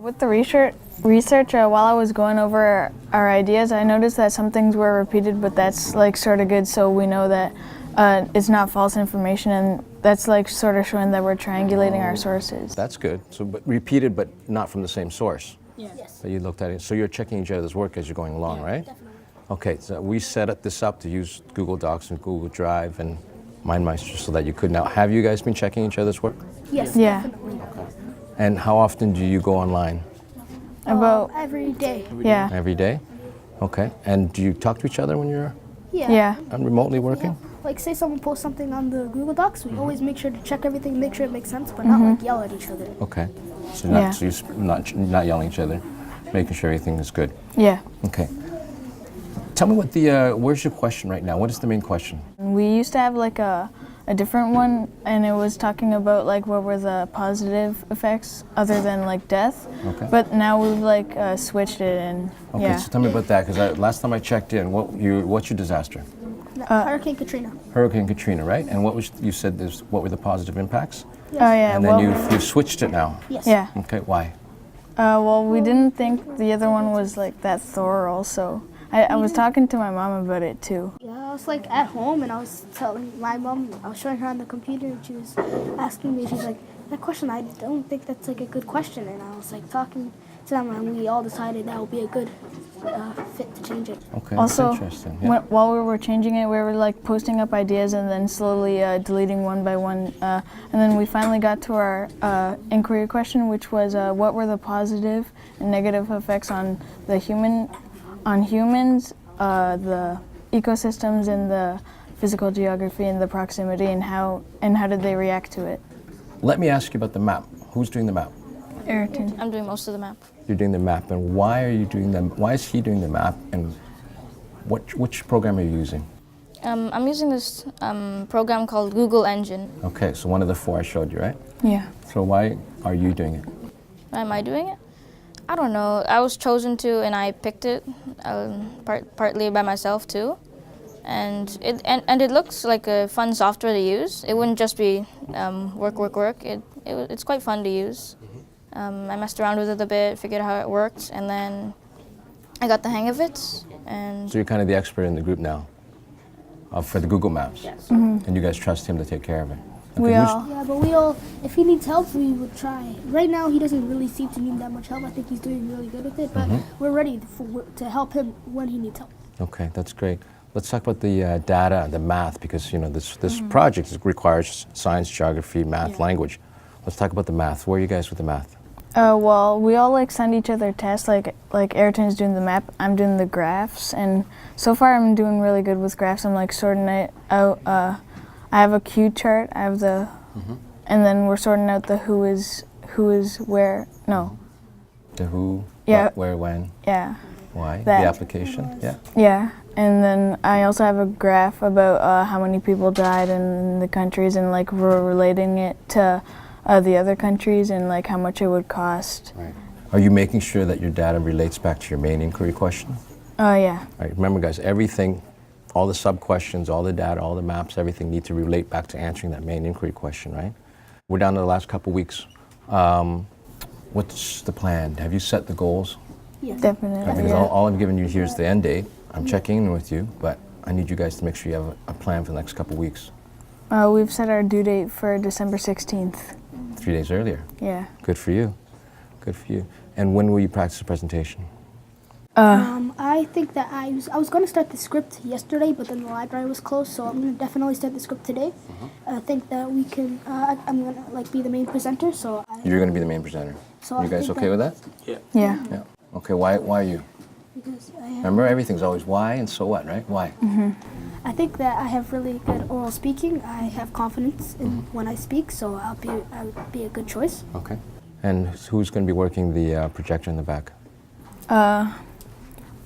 With the research while I was going over our ideas, I noticed that some things were repeated, but that's like sort of good, so we know that it's not false information, and that's like sort of showing that we're triangulating our sources. That's good. So, but repeated, but not from the same source. Yes. So you looked at it. So you're checking each other's work as you're going along, right? Definitely. Okay. So we set this up to use Google Docs and Google Drive and MindMeister so that you could now. Have you guys been checking each other's work? Yes. Yeah. Definitely. And how often do you go online? About Every day. yeah. Every day? Okay. And do you talk to each other when you're Yeah. remotely working? Like say someone posts something on the Google Docs, we always make sure to check everything, make sure it makes sense, but not like yell at each other. Okay. So, Yeah. so you're not yelling at each other, making sure everything is good. Yeah. Okay. Tell me what where's your question right now? What is the main question? We used to have like a different one, and it was talking about like what were the positive effects other than like death. Okay. But now we've like switched it, and Okay, yeah. so tell me about that, because last time I checked in, what's your disaster? Hurricane Katrina. Hurricane Katrina, right? And you said what were the positive impacts? Oh yeah. And then well, you switched it now. Yes. yeah. Okay, why? Well, we didn't think the other one was like that thorough, so I was talking to my mom about it too. Yeah, I was like at home and I was telling my mom, I was showing her on the computer and she was asking me, she's like, that question, I don't think that's like a good question. And I was like talking to them and we all decided that would be a good fit to change it. Okay, Also, that's interesting. Yeah. while we were changing it, we were like posting up ideas and then slowly deleting one by one. And then we finally got to our inquiry question, which was what were the positive and negative effects on humans, the ecosystems, and the physical geography and the proximity, and how did they react to it? Let me ask you about the map. Who's doing the map? Ayrton. I'm doing most of the map. You're doing the map, and why are you doing them? Why is he doing the map, and which program are you using? I'm using this program called Google Engine. Okay, so one of the four I showed you, right? Yeah. So why are you doing it? Why am I doing it? I don't know. I was chosen to, and I picked it partly by myself too. And it looks like a fun software to use. It wouldn't just be work. It's quite fun to use. I messed around with it a bit, figured out how it worked, and then I got the hang of it. And So you're kind of the expert in the group now for the Google Maps. yes. And you guys trust him to take care of it. Okay, We who's- all. Yeah, but we all, if he needs help, we would try. Right now, he doesn't really seem to need that much help. I think he's doing really good with it, but we're ready to help him when he needs help. Okay, that's great. Let's talk about the data, the math, because this project requires science, geography, math, language. Let's talk about the math. Where are you guys with the math? Well, we all like send each other tests. Like Ayrton's doing the map, I'm doing the graphs, and so far I'm doing really good with graphs. I'm like sorting it out. I have a Q chart. I have the, and then we're sorting out the who is where. No. The who, Yeah. what, where, when, Yeah. why, That. the application. Yeah. Yeah. And then I also have a graph about how many people died in the countries, and like we're relating it to the other countries and like how much it would cost. Right. Are you making sure that your data relates back to your main inquiry question? Oh yeah. All right. Remember, guys, everything, all the sub-questions, all the data, all the maps, everything need to relate back to answering that main inquiry question, right? We're down to the last couple weeks. What's the plan? Have you set the goals? Yes. Definitely. Because Yeah. all I'm giving you here is the end date. I'm checking in with you, but I need you guys to make sure you have a plan for the next couple weeks. We've set our due date for December 16th. 3 days earlier. Yeah. Good for you. Good for you. And when will you practice the presentation? I think that I was going to start the script yesterday, but then the library was closed, so I'm going to definitely start the script today. I think that we can. I'm going to like be the main presenter, so. You're going to be the main presenter. So I You guys think okay with that? Yeah. Yeah. Okay. Why are you? Because I have. Remember, everything's always why and so what, right? Why? I think that I have really good oral speaking. I have confidence in when I speak, so I'll be a good choice. Okay. And who's going to be working the projector in the back?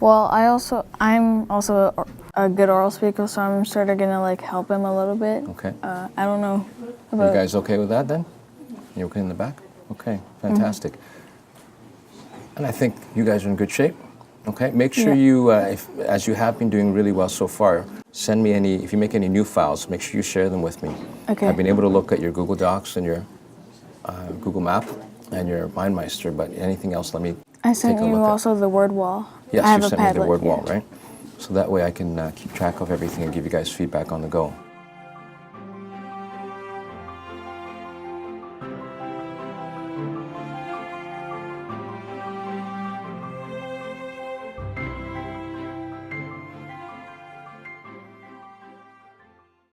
Well, I'm also a good oral speaker, so I'm sort of gonna like help him a little bit. Okay. I don't know You about. guys okay with that then? You okay in the back? Okay, fantastic. And I think you guys are in good shape. Okay, make sure you, as you have been doing really well so far, send me if you make any new files, make sure you share them with me. Okay. I've been able to look at your Google Docs and your Google Map, and your MindMeister, but anything else, let me I sent take a you look at. also the word wall. Yes, I have you a sent me the Padlet, word yeah. wall, right? So that way I can keep track of everything and give you guys feedback on the go.